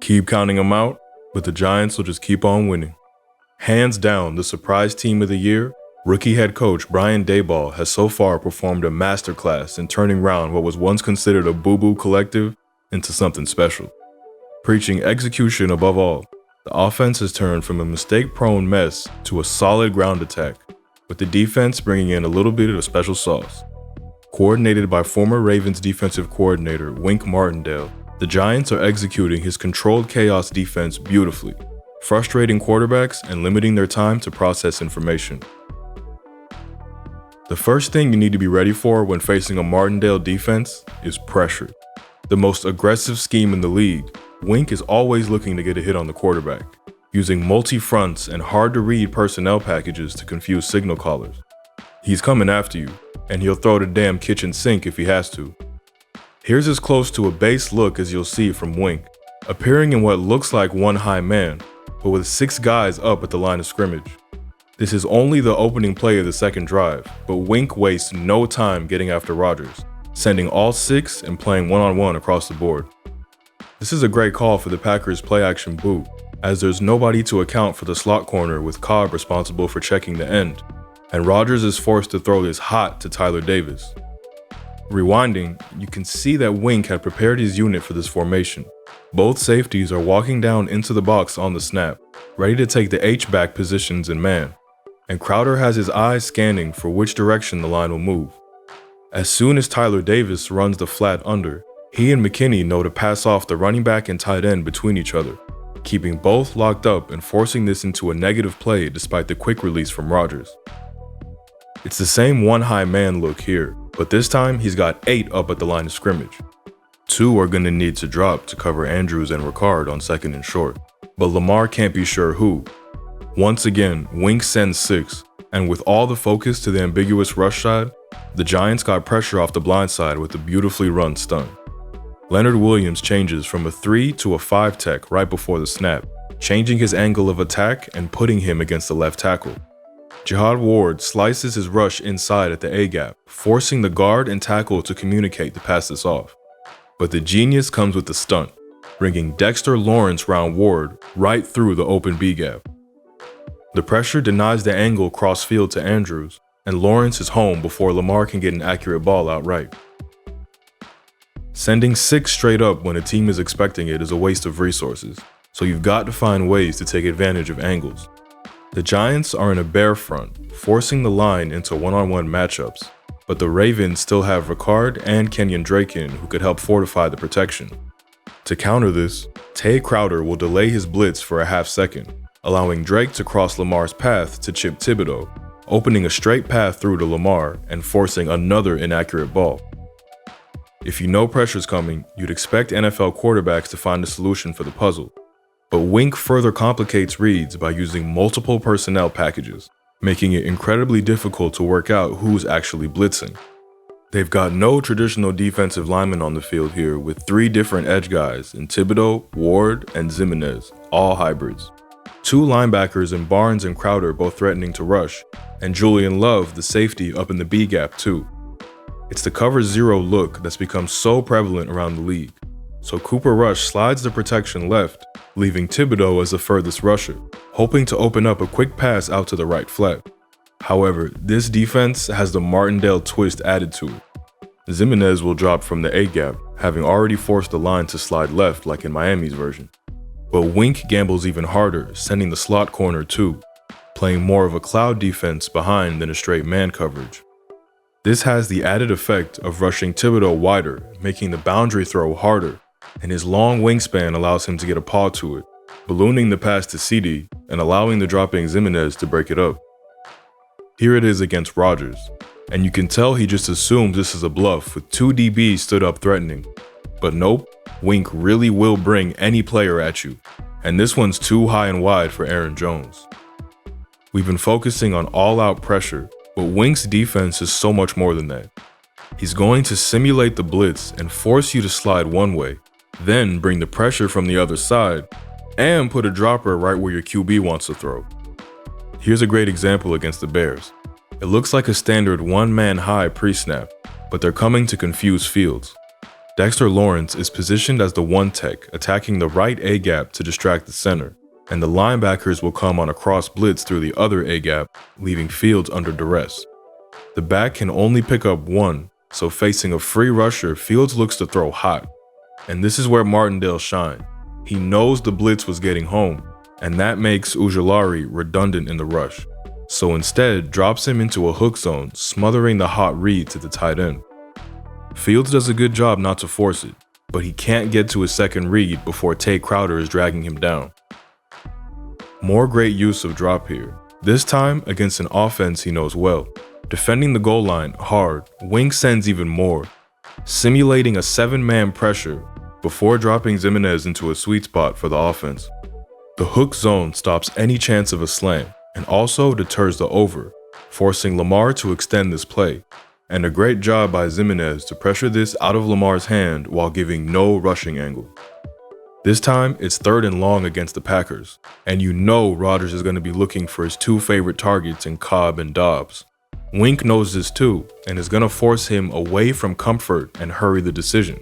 Keep counting them out, but the Giants will just keep on winning. Hands down, the surprise team of the year, rookie head coach Brian Daboll has so far performed a masterclass in turning around what was once considered a boo-boo collective into something special. Preaching execution above all, the offense has turned from a mistake-prone mess to a solid ground attack, with the defense bringing in a little bit of special sauce. Coordinated by former Ravens defensive coordinator Wink Martindale, the Giants are executing his controlled chaos defense beautifully, frustrating quarterbacks and limiting their time to process information. The first thing you need to be ready for when facing a Martindale defense is pressure. The most aggressive scheme in the league, Wink is always looking to get a hit on the quarterback, using multi-fronts and hard-to-read personnel packages to confuse signal callers. He's coming after you, and he'll throw the damn kitchen sink if he has to. Here's as close to a base look as you'll see from Wink, appearing in what looks like one high man, but with 6 guys up at the line of scrimmage. This is only the opening play of the second drive, but Wink wastes no time getting after Rodgers, sending all 6 and playing one-on-one across the board. This is a great call for the Packers' play-action boot, as there's nobody to account for the slot corner with Cobb responsible for checking the end, and Rodgers is forced to throw this hot to Tyler Davis. Rewinding, you can see that Wink had prepared his unit for this formation. Both safeties are walking down into the box on the snap, ready to take the H-back positions in man, and Crowder has his eyes scanning for which direction the line will move. As soon as Tyler Davis runs the flat under, he and McKinney know to pass off the running back and tight end between each other, keeping both locked up and forcing this into a negative play despite the quick release from Rodgers. It's the same one high man look here, but this time he's got 8 up at the line of scrimmage. 2 are going to need to drop to cover Andrews and Ricard on second and short, but Lamar can't be sure who. Once again, Wink sends 6, and with all the focus to the ambiguous rush side, the Giants got pressure off the blind side with a beautifully run stunt. Leonard Williams changes from a 3 to a 5 tech right before the snap, changing his angle of attack and putting him against the left tackle. Jihad Ward slices his rush inside at the A-gap, forcing the guard and tackle to communicate to pass this off. But the genius comes with the stunt, bringing Dexter Lawrence round Ward right through the open B-gap. The pressure denies the angle cross-field to Andrews, and Lawrence is home before Lamar can get an accurate ball outright. Sending 6 straight up when a team is expecting it is a waste of resources, so you've got to find ways to take advantage of angles. The Giants are in a bear front, forcing the line into one-on-one matchups, but the Ravens still have Ricard and Kenyon Drake in who could help fortify the protection. To counter this, Tay Crowder will delay his blitz for a half second, allowing Drake to cross Lamar's path to Chip Thibodeau, opening a straight path through to Lamar and forcing another inaccurate ball. If you know pressure's coming, you'd expect NFL quarterbacks to find a solution for the puzzle. But Wink further complicates reads by using multiple personnel packages, making it incredibly difficult to work out who's actually blitzing. They've got no traditional defensive linemen on the field here with 3 different edge guys in Thibodeau, Ward, and Zimenez, all hybrids. 2 linebackers in Barnes and Crowder both threatening to rush, and Julian Love, the safety, up in the B-gap too. It's the cover 0 look that's become so prevalent around the league, so Cooper Rush slides the protection left, leaving Thibodeau as the furthest rusher, hoping to open up a quick pass out to the right flat. However, this defense has the Martindale twist added to it. Zimenez will drop from the A-gap, having already forced the line to slide left like in Miami's version. But Wink gambles even harder, sending the slot corner too, playing more of a cloud defense behind than a straight man coverage. This has the added effect of rushing Thibodeau wider, making the boundary throw harder, and his long wingspan allows him to get a paw to it, ballooning the pass to CD and allowing the dropping Zimenez to break it up. Here it is against Rodgers, and you can tell he just assumes this is a bluff with 2 DBs stood up threatening. But nope, Wink really will bring any player at you, and this one's too high and wide for Aaron Jones. We've been focusing on all-out pressure, but Wink's defense is so much more than that. He's going to simulate the blitz and force you to slide one way, then bring the pressure from the other side, and put a dropper right where your QB wants to throw. Here's a great example against the Bears. It looks like a standard one-man high pre-snap, but they're coming to confuse Fields. Dexter Lawrence is positioned as the one tech, attacking the right A-gap to distract the center, and the linebackers will come on a cross blitz through the other A-gap, leaving Fields under duress. The back can only pick up one, so facing a free rusher, Fields looks to throw hot. And this is where Martindale shined. He knows the blitz was getting home, and that makes Ojulari redundant in the rush. So instead, drops him into a hook zone, smothering the hot read to the tight end. Fields does a good job not to force it, but he can't get to his second read before Tay Crowder is dragging him down. More great use of drop here, this time against an offense he knows well. Defending the goal line hard, Wink sends even more, simulating a 7-man pressure before dropping Zimenez into a sweet spot for the offense. The hook zone stops any chance of a slant and also deters the over, forcing Lamar to extend this play, and a great job by Zimenez to pressure this out of Lamar's hand while giving no rushing angle. This time, it's 3rd and long against the Packers, and you know Rodgers is going to be looking for his 2 favorite targets in Cobb and Dobbs. Wink knows this too, and is going to force him away from comfort and hurry the decision.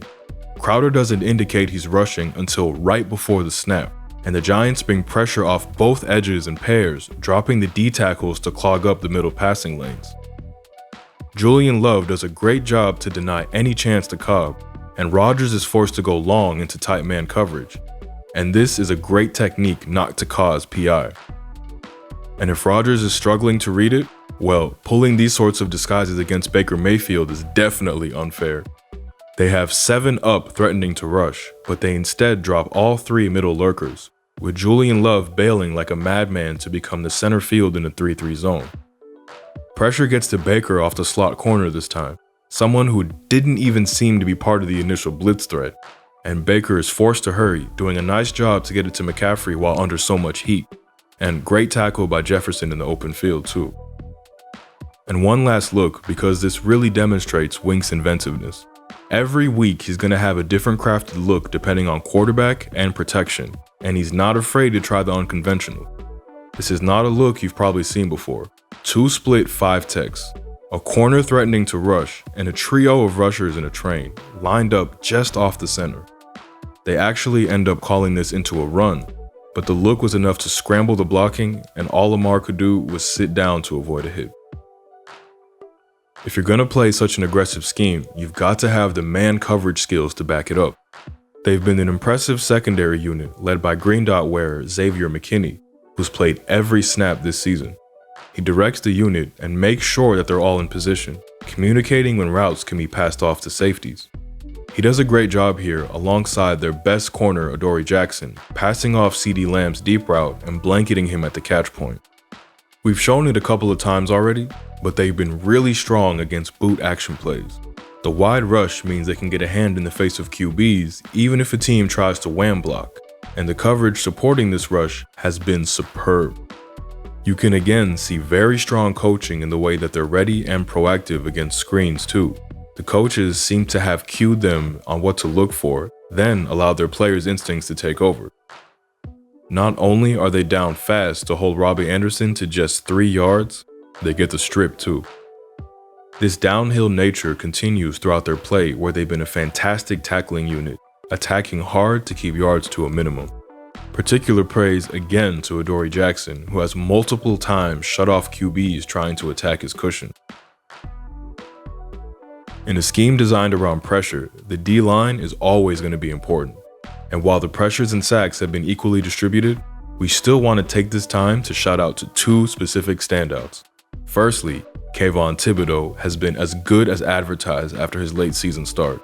Crowder doesn't indicate he's rushing until right before the snap, and the Giants bring pressure off both edges in pairs, dropping the D tackles to clog up the middle passing lanes. Julian Love does a great job to deny any chance to Cobb, and Rodgers is forced to go long into tight man coverage. And this is a great technique not to cause PI. And if Rodgers is struggling to read it, well, pulling these sorts of disguises against Baker Mayfield is definitely unfair. They have 7 up threatening to rush, but they instead drop all 3 middle lurkers, with Julian Love bailing like a madman to become the center field in a 3-3 zone. Pressure gets to Baker off the slot corner this time, someone who didn't even seem to be part of the initial blitz threat, and Baker is forced to hurry, doing a nice job to get it to McCaffrey while under so much heat, and great tackle by Jefferson in the open field too. And one last look, because this really demonstrates Wink's inventiveness. Every week he's going to have a different crafted look depending on quarterback and protection, and he's not afraid to try the unconventional. This is not a look you've probably seen before. 2 split 5 techs, a corner threatening to rush, and a trio of rushers in a train, lined up just off the center. They actually end up calling this into a run, but the look was enough to scramble the blocking, and all Lamar could do was sit down to avoid a hit. If you're going to play such an aggressive scheme, you've got to have the man coverage skills to back it up. They've been an impressive secondary unit led by green dot wearer Xavier McKinney, who's played every snap this season. He directs the unit and makes sure that they're all in position, communicating when routes can be passed off to safeties. He does a great job here alongside their best corner Adoree Jackson, passing off CeeDee Lamb's deep route and blanketing him at the catch point. We've shown it a couple of times already, but they've been really strong against boot action plays. The wide rush means they can get a hand in the face of QBs even if a team tries to wham block, and the coverage supporting this rush has been superb. You can again see very strong coaching in the way that they're ready and proactive against screens too. The coaches seem to have cued them on what to look for, then allowed their players' instincts to take over. Not only are they down fast to hold Robbie Anderson to just 3 yards, they get the strip too. This downhill nature continues throughout their play where they've been a fantastic tackling unit, attacking hard to keep yards to a minimum. Particular praise again to Adoree Jackson, who has multiple times shut off QBs trying to attack his cushion. In a scheme designed around pressure, the D-line is always going to be important. And while the pressures and sacks have been equally distributed, we still want to take this time to shout out to 2 specific standouts. Firstly, Kayvon Thibodeaux has been as good as advertised after his late season start.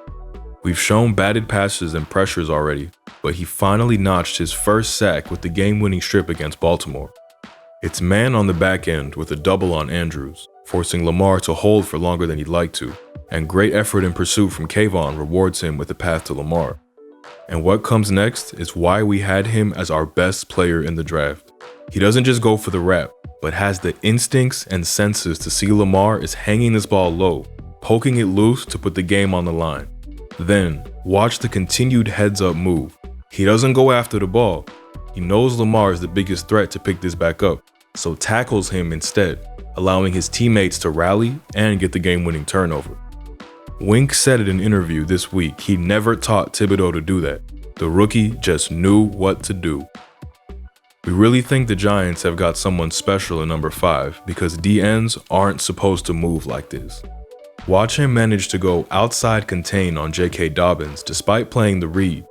We've shown batted passes and pressures already, but he finally notched his first sack with the game-winning strip against Baltimore. It's man on the back end with a double on Andrews, forcing Lamar to hold for longer than he'd like to, and great effort in pursuit from Kayvon rewards him with the path to Lamar. And what comes next is why we had him as our best player in the draft. He doesn't just go for the rap, but has the instincts and senses to see Lamar is hanging this ball low, poking it loose to put the game on the line. Then, watch the continued heads-up move. He doesn't go after the ball. He knows Lamar is the biggest threat to pick this back up, so tackles him instead, allowing his teammates to rally and get the game-winning turnover. Wink said in an interview this week he never taught Thibodeau to do that. The rookie just knew what to do. We really think the Giants have got someone special in number 5 because DNs aren't supposed to move like this. Watch him manage to go outside contain on J.K. Dobbins despite playing the read,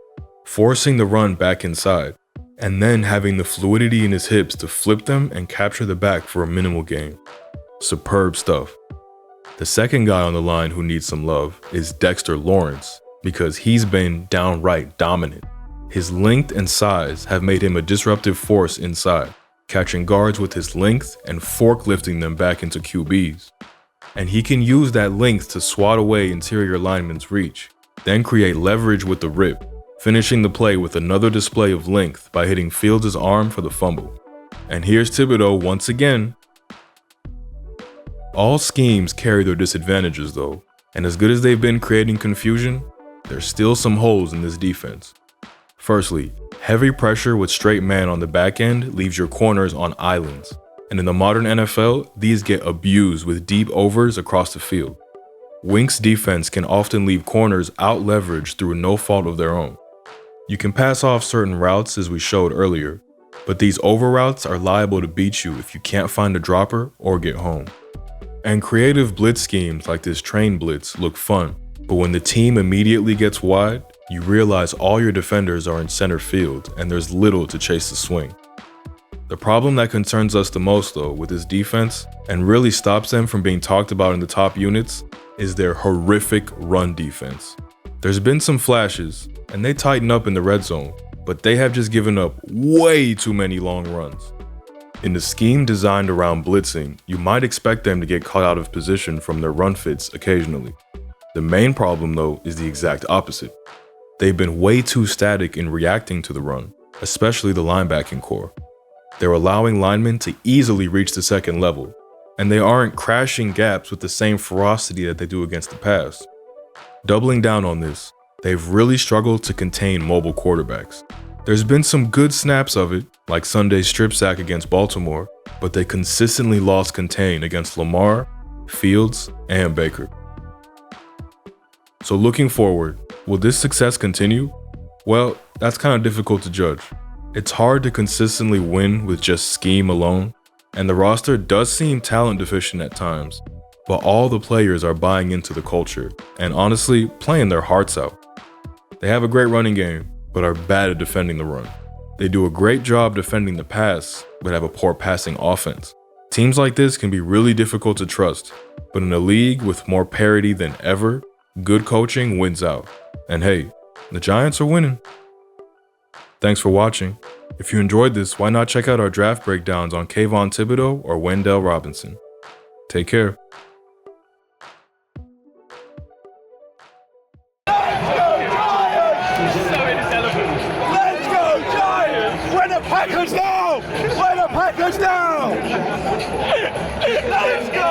forcing the run back inside, and then having the fluidity in his hips to flip them and capture the back for a minimal gain. Superb stuff. The second guy on the line who needs some love is Dexter Lawrence because he's been downright dominant. His length and size have made him a disruptive force inside, catching guards with his length and forklifting them back into QBs. And he can use that length to swat away interior linemen's reach, then create leverage with the rip, finishing the play with another display of length by hitting Fields' arm for the fumble. And here's Thibodeau once again. All schemes carry their disadvantages though, and as good as they've been creating confusion, there's still some holes in this defense. Firstly, heavy pressure with straight man on the back end leaves your corners on islands, and in the modern NFL, these get abused with deep overs across the field. Wink's defense can often leave corners out-leveraged through no fault of their own. You can pass off certain routes as we showed earlier, but these over routes are liable to beat you if you can't find a dropper or get home. And creative blitz schemes like this train blitz look fun, but when the team immediately gets wide, you realize all your defenders are in center field and there's little to chase the swing. The problem that concerns us the most though with this defense, and really stops them from being talked about in the top units, is their horrific run defense. There's been some flashes, and they tighten up in the red zone, but they have just given up way too many long runs. In the scheme designed around blitzing, you might expect them to get caught out of position from their run fits occasionally. The main problem though is the exact opposite. They've been way too static in reacting to the run, especially the linebacking core. They're allowing linemen to easily reach the second level, and they aren't crashing gaps with the same ferocity that they do against the pass. Doubling down on this, they've really struggled to contain mobile quarterbacks. There's been some good snaps of it, like Sunday's strip sack against Baltimore, but they consistently lost contain against Lamar, Fields, and Baker. So looking forward, will this success continue? Well, that's kind of difficult to judge. It's hard to consistently win with just scheme alone, and the roster does seem talent deficient at times, but all the players are buying into the culture and honestly playing their hearts out. They have a great running game, but are bad at defending the run. They do a great job defending the pass, but have a poor passing offense. Teams like this can be really difficult to trust, but in a league with more parity than ever, good coaching wins out. And hey, the Giants are winning. Thanks for watching. If you enjoyed this, why not check out our draft breakdowns on Kayvon Thibodeau or Wendell Robinson. Take care. Let's go Giants! Win the Packers now! Win the Packers now! Let's go!